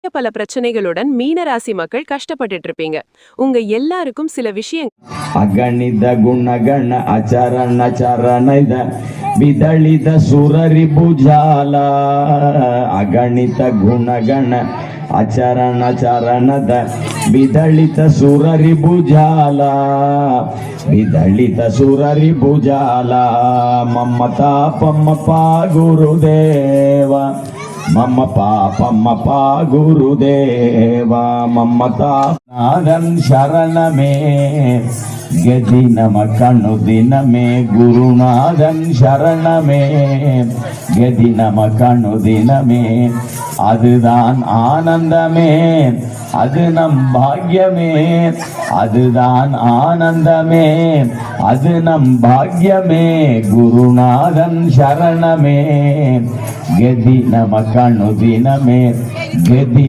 பல பிரச்சனைகளுடன் மீனராசி மக்கள் கஷ்டப்பட்டுட்டு இருப்பீங்க. உங்க எல்லாருக்கும் சில விஷயம் அகணித குணகண அச்சரண சரணித விதளித சுரரி புஜால அகணித குணகண அச்சரண சரணத விதளித சுரரி புஜால விதளித சுரரி புஜால மம்மதா பம்மப்பா குருதேவா மம்ம பாபம்மப்பா குருதேவா மம்மதா நாதன் சரணமே கதி நம கண்ணு தினமே குருநாதன் சரணமே கதி நம கண்ணு தினமே அதுதான் ஆனந்தமே அது நம் பாக்யமே அதுதான் ஆனந்தமே அது நம் பாக்யமே குருநாதன் சரணமே கதி நம கண்ணு தினமே கதி